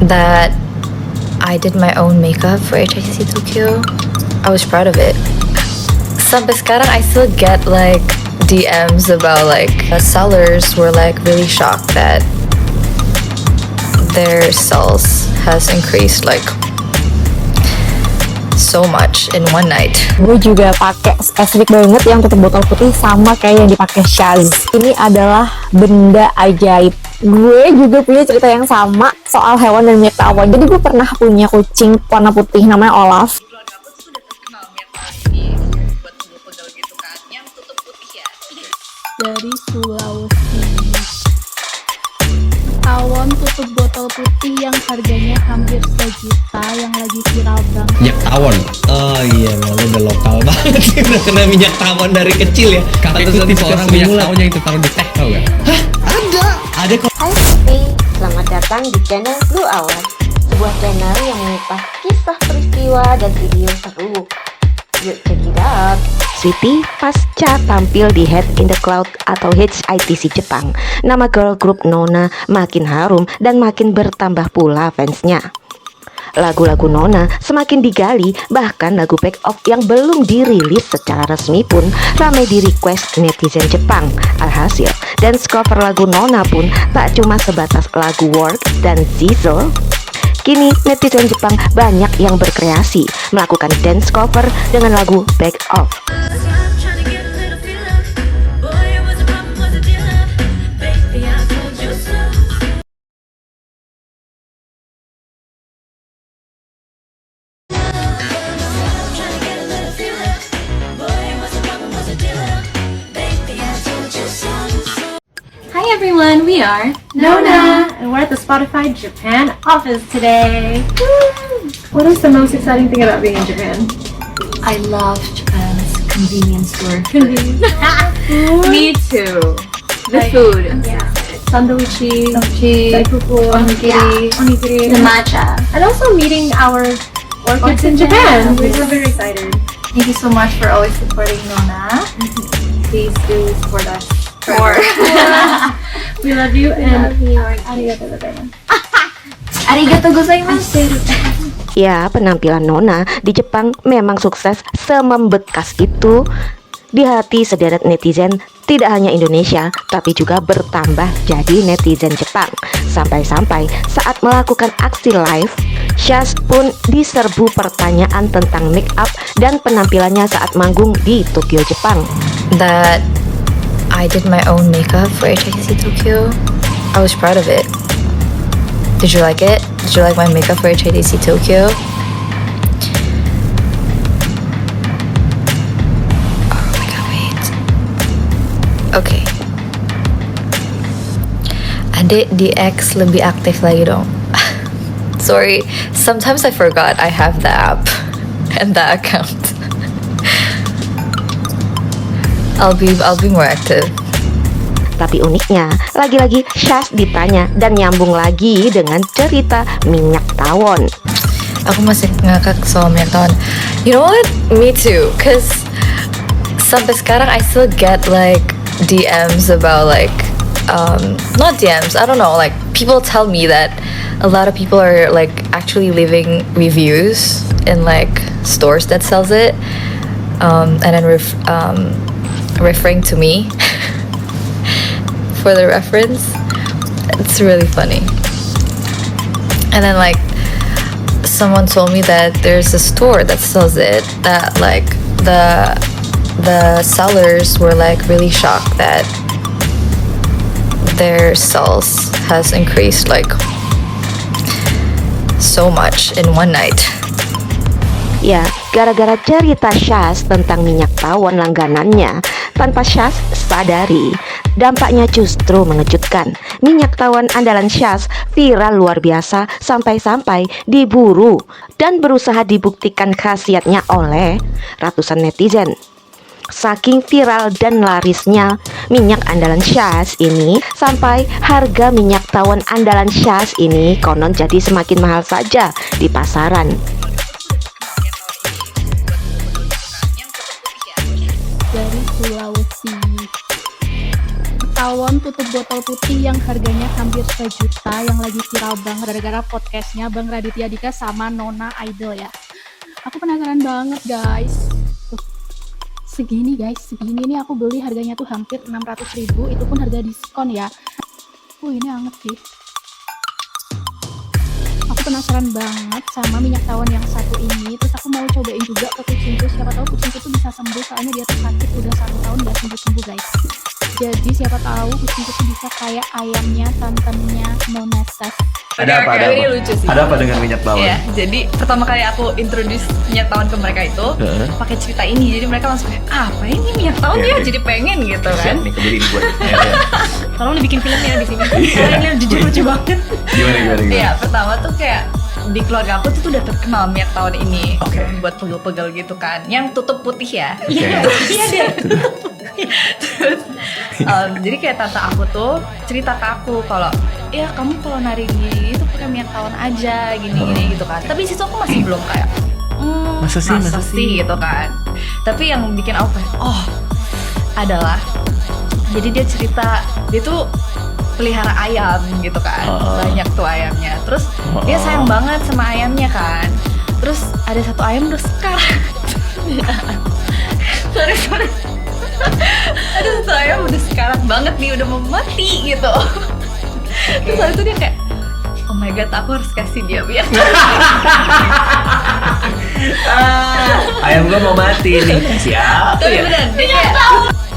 that I did my own makeup for HICC Tokyo. I was proud of it. Sampai sekarang I still get like DMs about like the sellers were like really shocked that their sales has increased like so much in one night. Gue juga pakai spesifik banget yang tutup botol putih sama kayak yang dipakai Shaz. Ini adalah benda ajaib. Gue juga punya cerita yang sama soal hewan dan minyak tawon. Jadi gue pernah punya kucing warna putih namanya Olaf. Dari Sulawesi, tawon tutup botol putih yang harganya hampir 1 juta yang lagi viral banget. Minyak tawon. Oh iya, lo udah lokal banget sih, udah kena minyak tawon dari kecil ya. Kakak tipe orang minyak tawon yang itu taruh di teh, tau gak? Hah? Ada kok. Hai Sophie, selamat datang di channel Blue Hour, sebuah channel yang mengupas kisah peristiwa dan video seru. Yuk check it out. Sweetie pasca tampil di Head in the Cloud atau HITC Jepang, nama girl group Nona makin harum dan makin bertambah pula fansnya. Lagu-lagu Nona semakin digali, bahkan lagu Back Off yang belum dirilis secara resmi pun ramai di request netizen Jepang. Alhasil, dance cover lagu Nona pun tak cuma sebatas lagu Work dan Zizzle. Kini netizen Jepang banyak yang berkreasi melakukan dance cover dengan lagu Back Off. Hi everyone, we are Nona, and we're at the Spotify Japan office today. Woo! What is the most exciting thing about being in Japan? I love Japan's convenience store. Me too. The food. Yeah. Sandoichi, Mochi, daifuku, onigiri, onigiri, the matcha. and also meeting our orchids in Japan. We're very excited. Thank you so much for always supporting Nona. Please do support us more. We love you and arigatou gozaimasu. Arigatou gozaimasu. Ya, penampilan Nona di Jepang memang sukses semembekas itu di hati sederet netizen, tidak hanya Indonesia tapi juga bertambah jadi netizen Jepang. Sampai-sampai saat melakukan aksi live, Shaz pun diserbu pertanyaan tentang make up dan penampilannya saat manggung di Tokyo, Jepang. That I did my own makeup for HICC Tokyo. I was proud of it. Did you like it? Did you like my makeup for HICC Tokyo? Oh my god, wait. Okay. Adik di X lebih aktif lagi dong. Sorry, sometimes I forgot I have the app and that account. I'll be more active. Tapi uniknya, lagi-lagi Shaz ditanya dan nyambung lagi dengan cerita minyak tawon. Aku masih ngakak soal minyak tawon. You know what? Me too. Cause sampai sekarang I still get like DMs about like not DMs. I don't know. Like people tell me that a lot of people are like actually leaving reviews in like stores that sells it, and then referring to me for the reference. It's really funny. And then like someone told me that there's a store that sells it, that like the sellers were like really shocked that their sales has increased like so much in one night. Ya, gara-gara cerita Shaz tentang minyak tawon langganannya, tanpa Shaz sadari, dampaknya justru mengejutkan. Minyak tawon andalan Shaz viral luar biasa sampai-sampai diburu dan berusaha dibuktikan khasiatnya oleh ratusan netizen. Saking viral dan larisnya minyak andalan Shaz ini, sampai harga minyak tawon andalan Shaz ini konon jadi semakin mahal saja di pasaran. Dari Sulawesi, tawon tutup botol putih yang harganya hampir 1 juta yang lagi viral banget gara-gara podcastnya Bang Raditya Dika sama Nona Idol ya. Aku penasaran banget guys. Tuh, segini ini aku beli harganya tuh hampir 600.000, itu pun harga diskon ya. Ini anget sih. Aku penasaran banget sama minyak tawon yang satu ini. Terus aku mau cobain juga ke kucingku. Siapa tahu kucingku tuh bisa sembuh, soalnya dia tuh sakit udah 1 tahun gak sembuh-sembuh guys. Jadi siapa tahu kucingku tuh bisa kayak ayamnya tantennya Nona Sas. Ada Ini lucu sih. Ada apa dengan minyak tawon? Ya, jadi pertama kali aku introduce minyak tawon ke mereka itu pakai cerita ini. Jadi mereka langsung kayak, apa ini minyak tawon ya? Jadi pengen gitu kan. Siap nih, kebeliin gue. Tolong dibikin filmnya di sini. Ini jujur lucu banget. Gimana? Iya, pertama tuh kayak di keluarga aku tuh udah terkenal minyak tawon ini. Oke. Buat pegel-pegel gitu kan. Yang tutup putih ya. Oke. Iya dia. Terus jadi kayak tante aku tuh cerita ke aku kalau ya kamu kalau nari gini itu pakai minyak tawon aja gini gitu kan. Tapi situ aku masih belum kayak Masa sih? gitu kan. Tapi yang bikin aku kayak adalah jadi dia cerita dia tuh pelihara ayam gitu kan. Banyak tuh ayamnya. Terus dia sayang banget sama ayamnya kan. Terus ada satu ayam udah sekarat. sorry ada satu ayam udah sekarat banget nih, udah mau mati gitu. Terus waktu itu dia kayak, oh my god, aku harus kasih dia minyak. Ayam gue mau mati nih. Siapa Tapi ya? bener, dia kayak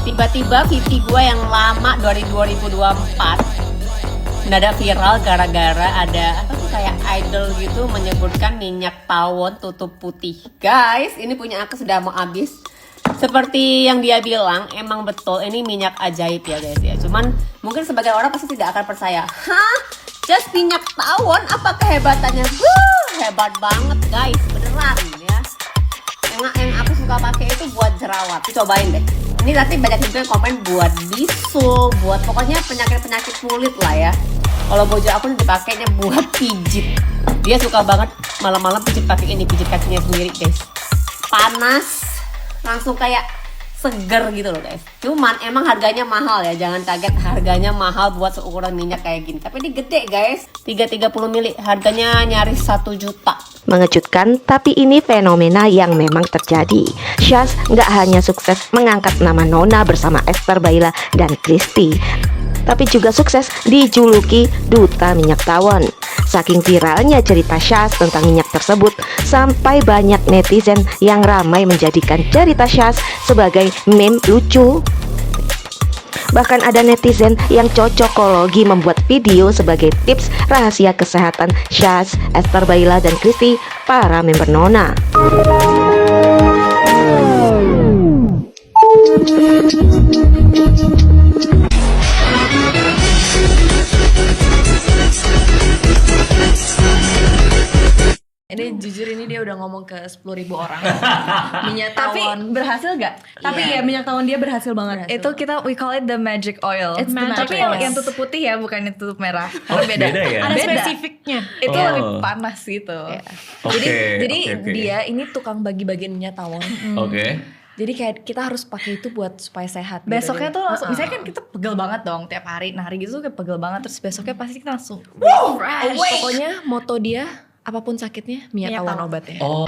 Tiba-tiba VT gue yang lama dari 2024 mendadak viral gara-gara ada apa tuh kayak idol gitu menyebutkan minyak tawon tutup putih. Guys, ini punya aku sudah mau habis. Seperti yang dia bilang, emang betul ini minyak ajaib ya guys ya. Cuman mungkin sebagai orang pasti tidak akan percaya. Hah? Just minyak tawon? Apa kehebatannya? Hebat banget guys, beneran ya. Yang aku suka pakai itu buat jerawat. Cobain deh. Ini nanti banyak juga yang komen buat bisul, buat pokoknya penyakit-penyakit kulit lah ya. Kalau bojo aku dipakainya buat pijit. Dia suka banget malam-malam pijit pakai ini, pijit kakinya sendiri guys. Panas, langsung kayak seger gitu loh guys. Cuman emang harganya mahal ya, jangan kaget harganya mahal buat seukuran minyak kayak gini. Tapi ini gede guys, 330 mili, harganya nyaris 1 juta. Mengejutkan, tapi ini fenomena yang memang terjadi. Syaz nggak hanya sukses mengangkat nama Nona bersama Esther Baila dan Christy, tapi juga sukses dijuluki Duta Minyak Tawon. Saking viralnya cerita Syaz tentang minyak tersebut, sampai banyak netizen yang ramai menjadikan cerita Syaz sebagai meme lucu. Bahkan ada netizen yang cocokologi membuat video sebagai tips rahasia kesehatan Syaz, Esther Baila, dan Christy, para member Nona. ini jujur ini dia udah ngomong ke 10.000 orang. Minyak tawon. Tapi berhasil gak? Tapi ya minyak tawon dia berhasil banget. Itu kita we call it the magic oil. It's the magic Tapi oil. yang tutup putih ya, bukan yang tutup merah. Oh, Karena beda ya? Ada Beda. spesifiknya. Itu Oh. lebih panas gitu. Jadi dia ini tukang bagi-bagiin minyak tawon. Oke. Jadi kayak kita harus pakai itu buat supaya sehat. Besoknya gitu. tuh langsung, Misalnya kan kita pegel banget dong tiap hari. Nah hari gitu kayak pegel banget. Terus besoknya pasti kita langsung fresh. Pokoknya moto dia apapun sakitnya minyak tawon obatnya. Oh.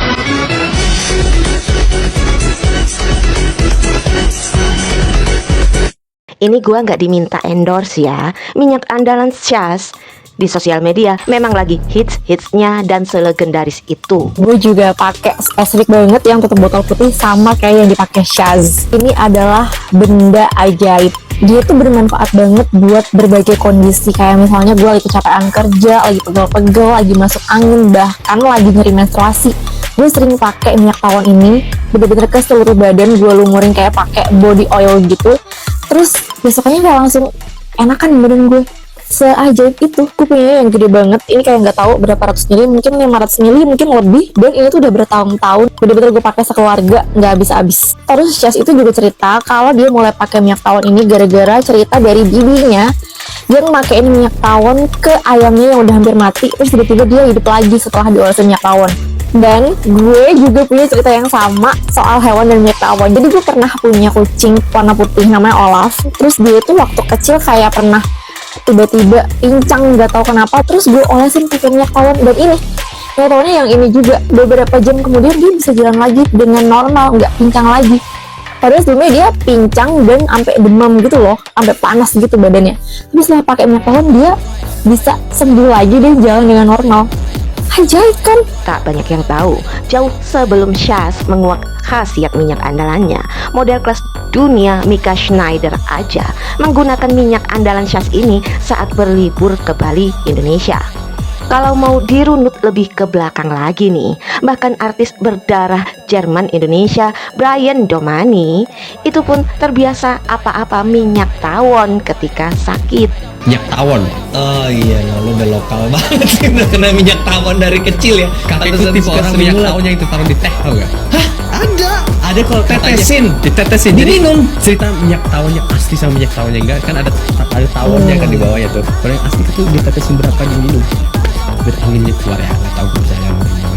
Ini gua nggak diminta endorse ya. Minyak andalan Syaz di sosial media memang lagi hits-hitsnya dan selegendaris itu. Gue juga pakai spesifik banget yang tutup botol putih sama kayak yang dipakai Syaz. Ini adalah benda ajaib. Dia tuh bermanfaat banget buat berbagai kondisi, kayak misalnya gue lagi kecapean kerja, lagi pegel-pegel, lagi masuk angin, bahkan lagi nyeri menstruasi. Gue sering pakai minyak tawon ini, bener-bener ke seluruh badan gue lumurin kayak pakai body oil gitu. Terus besoknya kayak langsung enakan badan gue. Seajaib itu. Gue punya yang gede banget. Ini kayak nggak tahu berapa ratus mili, mungkin 500 mili, mungkin lebih. Dan ini tuh udah bertahun-tahun. Bener-bener gue pakai sekeluarga, nggak habis-habis. Terus Syaz itu juga cerita kalau dia mulai pakai minyak tawon ini gara-gara cerita dari bibinya yang makein minyak tawon ke ayamnya yang udah hampir mati. Terus tiba-tiba dia hidup lagi setelah diolesin minyak tawon. Dan gue juga punya cerita yang sama soal hewan dan minyak tawon. Jadi gue pernah punya kucing warna putih namanya Olaf. Terus dia itu waktu kecil kayak pernah tiba-tiba pincang, nggak tahu kenapa. Terus gue olesin pakai minyak tawon, dan ini minyak tawonnya yang ini juga. Beberapa jam kemudian dia bisa jalan lagi dengan normal, nggak pincang lagi. Padahal sebelumnya dia pincang dan sampai demam gitu loh, sampai panas gitu badannya. Tapi setelah pakai minyak tawon dia bisa sembuh lagi deh, jalan dengan normal. Ajaib kan? Tak banyak yang tahu, jauh sebelum Shaz menguak khasiat minyak andalannya, model kelas dunia Mika Schneider aja menggunakan minyak andalan Shaz ini saat berlibur ke Bali, Indonesia. Kalau mau dirunut lebih ke belakang lagi nih, bahkan artis berdarah Jerman Indonesia Brian Domani itu pun terbiasa apa-apa minyak tawon ketika sakit. Minyak tawon. Oh iya, lo udah lokal banget sih, udah kena minyak tawon dari kecil ya. Kata itu tipe orang minyak tawon yang itu taruh di teh, tau gak? Hah? Ada kalau tetesin, ditetesin, diminum. Cerita minyak tawonnya asli sama minyak tawonnya enggak, kan ada tawonnya kan di bawahnya tuh. Kalau yang asli itu ditetesin berapa diminum, biar anginnya keluar ya, nggak tahu percaya.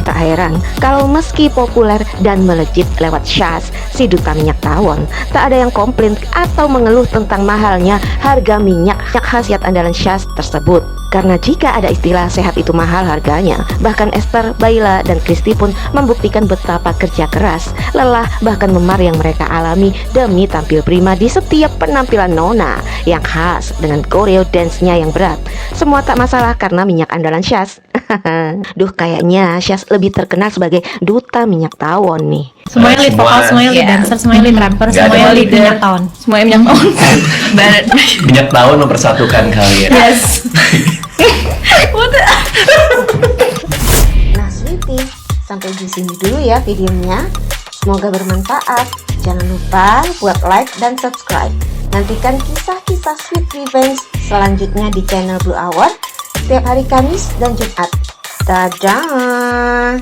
Tak heran kalau meski populer dan melejit lewat Shaz, si duta minyak tawon, tak ada yang komplain atau mengeluh tentang mahalnya harga minyak khasiat andalan Shaz tersebut. Karena jika ada istilah sehat itu mahal harganya, bahkan Esther, Baila, dan Kristi pun membuktikan betapa kerja keras, lelah, bahkan memar yang mereka alami demi tampil prima di setiap penampilan Nona yang khas dengan choreo dance-nya yang berat. Semua tak masalah karena minyak andalan Shaz. Duh, kayaknya Shaz lebih terkenal sebagai duta minyak tawon nih. Semuanya lead vokal, semuanya lead dancer, semuanya lead rapper, semuanya lead minyak tawon. Semuanya minyak tawon. Minyak tawon mempersatukan kalian. Yes. Nah Sweetie, sampai di sini dulu ya videonya. Semoga bermanfaat. Jangan lupa buat like dan subscribe. Nantikan kisah-kisah Sweet Revenge selanjutnya di channel Blue Hour setiap hari Kamis dan Jumat. Dadah.